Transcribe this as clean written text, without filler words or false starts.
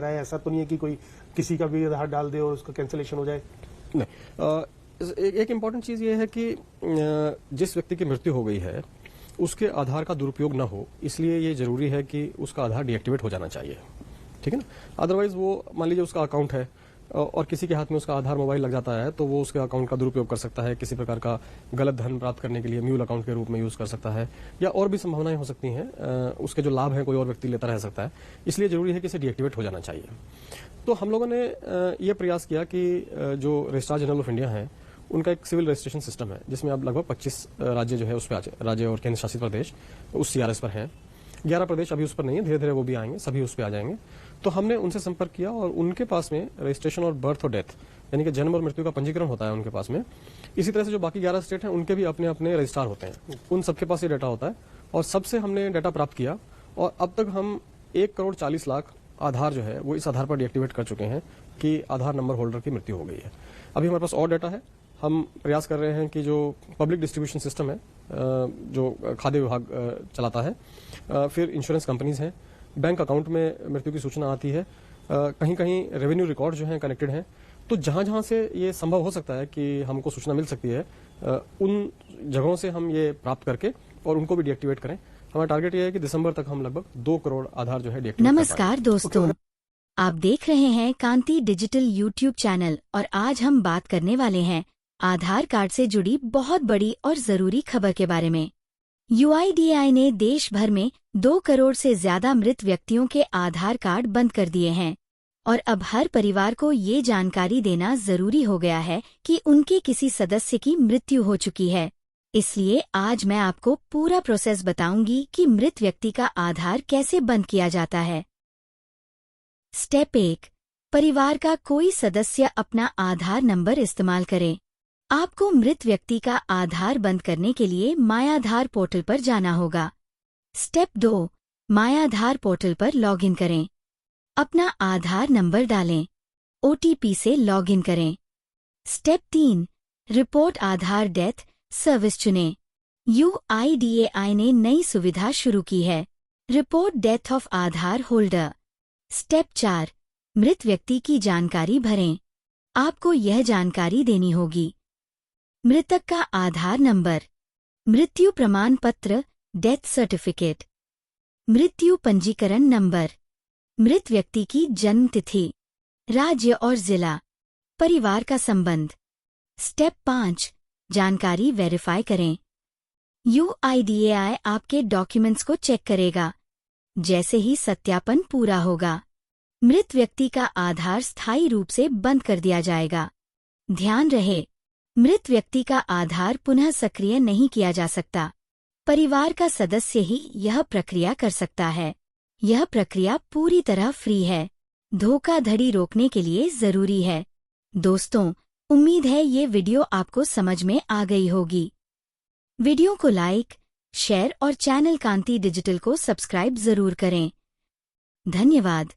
है, ऐसा तो नहीं है कि कोई किसी का भी आधार डाल दे और उसका कैंसिलेशन हो जाए? नहीं, एक इम्पॉर्टेंट चीज ये है कि जिस व्यक्ति की मृत्यु हो गई है उसके आधार का दुरुपयोग न हो, इसलिए ये जरूरी है कि उसका आधार डीएक्टिवेट हो जाना चाहिए। ठीक है ना। अदरवाइज वो मान लीजिए उसका अकाउंट है और किसी के हाथ में उसका आधार मोबाइल लग जाता है तो वो उसके अकाउंट का दुरुपयोग कर सकता है, किसी प्रकार का गलत धन प्राप्त करने के लिए म्यूल अकाउंट के रूप में यूज कर सकता है, या और भी संभावनाएं हो सकती हैं। उसके जो लाभ हैं कोई और व्यक्ति लेता रह सकता है, इसलिए जरूरी है कि इसे डीएक्टिवेट हो जाना चाहिए। तो हम लोगों ने ये प्रयास किया कि जो रजिस्ट्रार जनरल ऑफ इंडिया है उनका एक सिविल रजिस्ट्रेशन सिस्टम है जिसमें अब लगभग 25 राज्य जो है उस पर राज्य और केंद्र शासित प्रदेश उस सीआरएस पर हैं। 11 प्रदेश अभी उस पर नहीं है, धीरे धीरे वो भी आएंगे, सभी उस पर आ जाएंगे। तो हमने उनसे संपर्क किया और उनके पास में रजिस्ट्रेशन और बर्थ और डेथ यानी कि जन्म और मृत्यु का पंजीकरण होता है उनके पास में। इसी तरह से जो बाकी 11 स्टेट हैं उनके भी अपने अपने रजिस्ट्रार होते हैं, उन सबके पास ये डाटा होता है और सबसे हमने डाटा प्राप्त किया और अब तक हम 1,40,00,000 आधार जो है वो इस आधार पर डीएक्टिवेट कर चुके हैं कि आधार नंबर होल्डर की मृत्यु हो गई है। अभी हमारे पास और डाटा है, हम प्रयास कर रहे हैं कि जो पब्लिक डिस्ट्रीब्यूशन सिस्टम है जो खाद्य विभाग चलाता है, फिर इंश्योरेंस कंपनीज हैं, बैंक अकाउंट में मृत्यु की सूचना आती है, कहीं कहीं रेवेन्यू रिकॉर्ड जो हैं कनेक्टेड हैं। तो जहां जहां से ये संभव हो सकता है कि हमको सूचना मिल सकती है उन जगहों से हम ये प्राप्त करके और उनको भी डीएक्टिवेट करें। हमारा टारगेट ये है कि दिसंबर तक हम लगभग 2 करोड़ आधार जो है डीएक्टिवेट। नमस्कार दोस्तों, आप देख रहे हैं कांति डिजिटल यूट्यूब चैनल और आज हम बात करने वाले हैं आधार कार्ड से जुड़ी बहुत बड़ी और जरूरी खबर के बारे में। यूआईडीएआई ने देश भर में 2 करोड़ से ज्यादा मृत व्यक्तियों के आधार कार्ड बंद कर दिए हैं और अब हर परिवार को ये जानकारी देना जरूरी हो गया है कि उनके किसी सदस्य की मृत्यु हो चुकी है। इसलिए आज मैं आपको पूरा प्रोसेस बताऊंगी कि मृत व्यक्ति का आधार कैसे बंद किया जाता है। स्टेप 1, परिवार का कोई सदस्य अपना आधार नंबर इस्तेमाल करे। आपको मृत व्यक्ति का आधार बंद करने के लिए माय आधार पोर्टल पर जाना होगा। स्टेप 2, माय आधार पोर्टल पर लॉगिन करें। अपना आधार नंबर डालें, ओटीपी से लॉगिन करें। स्टेप 3, रिपोर्ट आधार डेथ सर्विस चुनें। यूआईडीएआई ने नई सुविधा शुरू की है, report death of Aadhaar holder. Step 4, मृत व्यक्ति की जानकारी भरें। आपको यह जानकारी देनी होगी: मृतक का आधार नंबर, मृत्यु प्रमाण पत्र डेथ सर्टिफिकेट, मृत्यु पंजीकरण नंबर, मृत व्यक्ति की जन्म तिथि, राज्य और जिला, परिवार का संबंध। स्टेप 5, जानकारी वेरीफाई करें। यूआईडीएआई आपके डॉक्यूमेंट्स को चेक करेगा। जैसे ही सत्यापन पूरा होगा, मृत व्यक्ति का आधार स्थायी रूप से बंद कर दिया जाएगा। ध्यान रहे, मृत व्यक्ति का आधार पुनः सक्रिय नहीं किया जा सकता। परिवार का सदस्य ही यह प्रक्रिया कर सकता है। यह प्रक्रिया पूरी तरह फ्री है, धोखाधड़ी रोकने के लिए जरूरी है। दोस्तों, उम्मीद है ये वीडियो आपको समझ में आ गई होगी। वीडियो को लाइक, शेयर और चैनल कांति डिजिटल को सब्सक्राइब जरूर करें। धन्यवाद।